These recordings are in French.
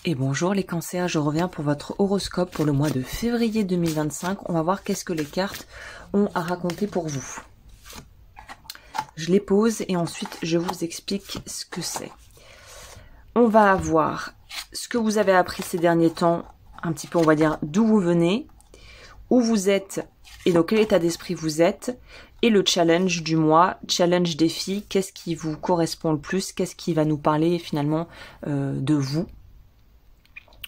Et bonjour les cancers, je reviens pour votre horoscope pour le mois de février 2025. On va voir qu'est-ce que les cartes ont à raconter pour vous. Je les pose et ensuite je vous explique ce que c'est. On va avoir ce que vous avez appris ces derniers temps, un petit peu on va dire d'où vous venez, où vous êtes et dans quel état d'esprit vous êtes, et le challenge du mois, challenge défi, qu'est-ce qui vous correspond le plus, qu'est-ce qui va nous parler finalement de vous.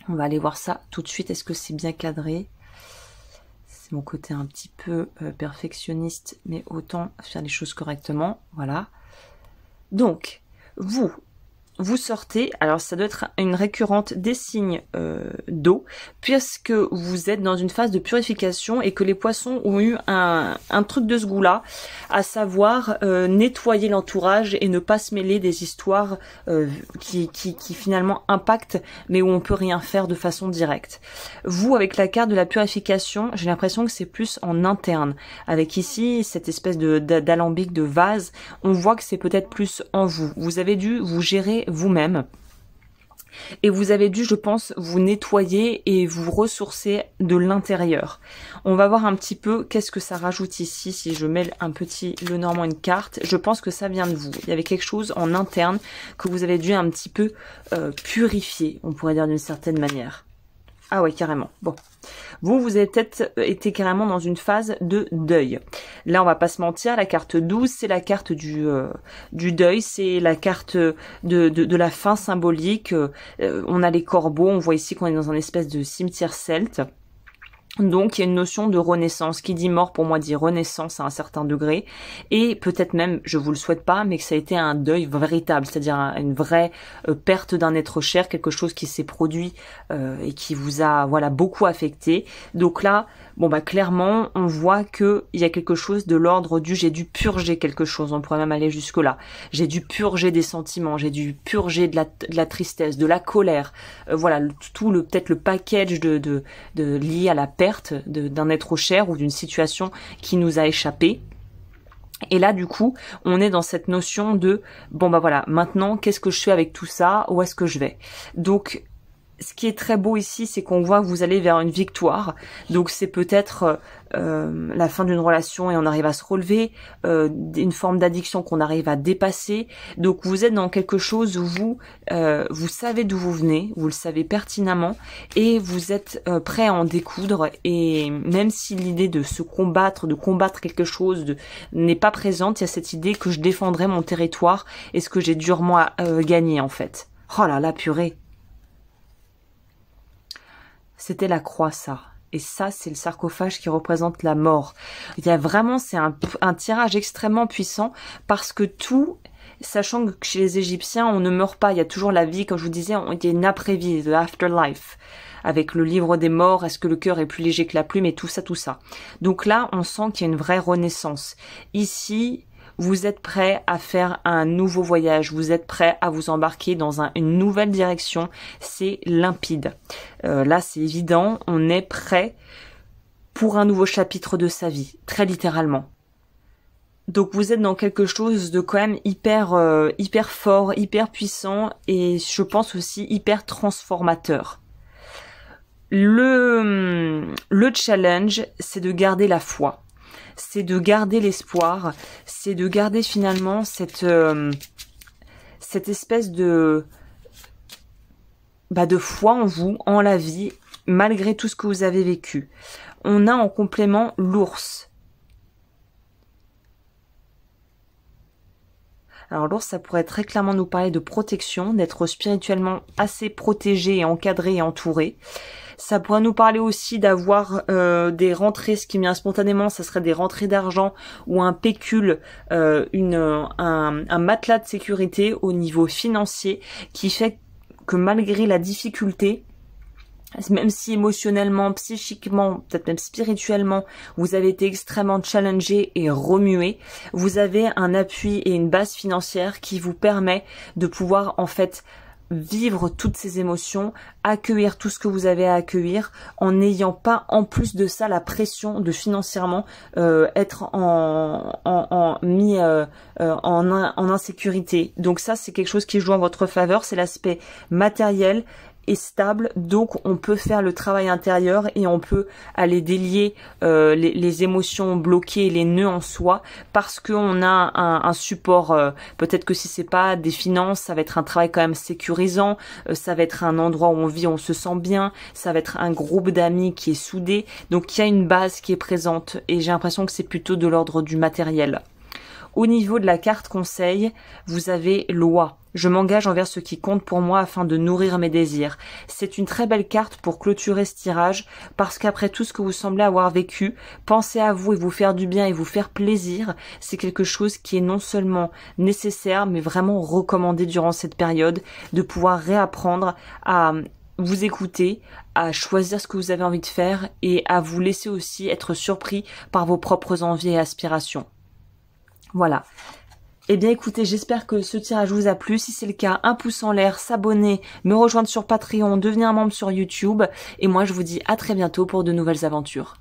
On va aller voir ça tout de suite. Est-ce que c'est bien cadré? C'est mon côté un petit peu perfectionniste, mais autant faire les choses correctement. Voilà. Donc, vous sortez, alors ça doit être une récurrente des signes d'eau, puisque vous êtes dans une phase de purification et que les poissons ont eu un truc de ce goût-là, à savoir nettoyer l'entourage et ne pas se mêler des histoires qui finalement impactent, mais où on peut rien faire de façon directe. Vous, avec la carte de la purification, j'ai l'impression que c'est plus en interne. Avec ici, cette espèce d'alambic, de vase, on voit que c'est peut-être plus en vous. Vous avez dû vous gérer vous-même et vous avez dû, je pense, vous nettoyer et vous ressourcer de l'intérieur. On va voir un petit peu qu'est-ce que ça rajoute ici. Si je mets un petit Lenormand, une carte, je pense que ça vient de vous. Il y avait quelque chose en interne que vous avez dû un petit peu purifier, on pourrait dire d'une certaine manière. Ah ouais, carrément. Bon. Vous avez peut-être été carrément dans une phase de deuil. Là, on va pas se mentir, la carte 12, c'est la carte du deuil, c'est la carte de la fin symbolique. On a les corbeaux, on voit ici qu'on est dans un espèce de cimetière celte. Donc, il y a une notion de renaissance. Qui dit mort, pour moi, dit renaissance à un certain degré. Et peut-être même, je vous le souhaite pas, mais que ça a été un deuil véritable, c'est-à-dire une vraie perte d'un être cher, quelque chose qui s'est produit et qui vous a, voilà, beaucoup affecté. Donc là, bon bah clairement, on voit que il y a quelque chose de l'ordre du j'ai dû purger quelque chose. On pourrait même aller jusque là. J'ai dû purger des sentiments, j'ai dû purger de la tristesse, de la colère. Voilà, tout peut-être le package de lié à la perte d'un être cher ou d'une situation qui nous a échappé. Et là, du coup, on est dans cette notion de bon bah voilà, maintenant qu'est-ce que je fais avec tout ça, où est-ce que je vais? Donc ce qui est très beau ici, c'est qu'on voit que vous allez vers une victoire. Donc c'est peut-être la fin d'une relation et on arrive à se relever, une forme d'addiction qu'on arrive à dépasser. Donc vous êtes dans quelque chose où vous savez d'où vous venez, vous le savez pertinemment et vous êtes prêt à en découdre. Et même si l'idée de se combattre, de combattre quelque chose n'est pas présente, il y a cette idée que je défendrai mon territoire et ce que j'ai durement gagné en fait. Oh là là, purée! C'était la croix, ça. Et ça, c'est le sarcophage qui représente la mort. Il y a vraiment, c'est un tirage extrêmement puissant parce que tout, sachant que chez les Égyptiens, on ne meurt pas. Il y a toujours la vie, comme je vous disais, il y a une après-vie, the afterlife. Avec le livre des morts, est-ce que le cœur est plus léger que la plume et tout ça, tout ça. Donc là, on sent qu'il y a une vraie renaissance. Ici, vous êtes prêt à faire un nouveau voyage, vous êtes prêt à vous embarquer dans une nouvelle direction, c'est limpide. Là, c'est évident, on est prêt pour un nouveau chapitre de sa vie, très littéralement. Donc vous êtes dans quelque chose de quand même hyper fort, hyper puissant et je pense aussi hyper transformateur. Le challenge, c'est de garder la foi. C'est de garder l'espoir, c'est de garder finalement cette espèce de foi en vous, en la vie, malgré tout ce que vous avez vécu. On a en complément l'ours. Alors l'ours, ça pourrait très clairement nous parler de protection, d'être spirituellement assez protégé et encadré et entouré. Ça pourrait nous parler aussi d'avoir des rentrées, ce qui me vient spontanément, ça serait des rentrées d'argent ou un pécule, un matelas de sécurité au niveau financier qui fait que malgré la difficulté, même si émotionnellement, psychiquement, peut-être même spirituellement, vous avez été extrêmement challengé et remué, vous avez un appui et une base financière qui vous permet de pouvoir en fait vivre toutes ces émotions, accueillir tout ce que vous avez à accueillir en n'ayant pas en plus de ça la pression de financièrement être mis en insécurité. Donc ça c'est quelque chose qui joue en votre faveur, c'est l'aspect matériel est stable, donc on peut faire le travail intérieur et on peut aller délier les émotions bloquées, les nœuds en soi, parce qu'on a un support. Peut-être que si c'est pas des finances, ça va être un travail quand même sécurisant, ça va être un endroit où on vit, on se sent bien, ça va être un groupe d'amis qui est soudé, donc il y a une base qui est présente et j'ai l'impression que c'est plutôt de l'ordre du matériel. Au niveau de la carte conseil, vous avez loi. Je m'engage envers ce qui compte pour moi afin de nourrir mes désirs. C'est une très belle carte pour clôturer ce tirage parce qu'après tout ce que vous semblez avoir vécu, penser à vous et vous faire du bien et vous faire plaisir, c'est quelque chose qui est non seulement nécessaire mais vraiment recommandé durant cette période, de pouvoir réapprendre à vous écouter, à choisir ce que vous avez envie de faire et à vous laisser aussi être surpris par vos propres envies et aspirations. Voilà. Eh bien écoutez, j'espère que ce tirage vous a plu. Si c'est le cas, un pouce en l'air, s'abonner, me rejoindre sur Patreon, devenir un membre sur YouTube. Et moi je vous dis à très bientôt pour de nouvelles aventures.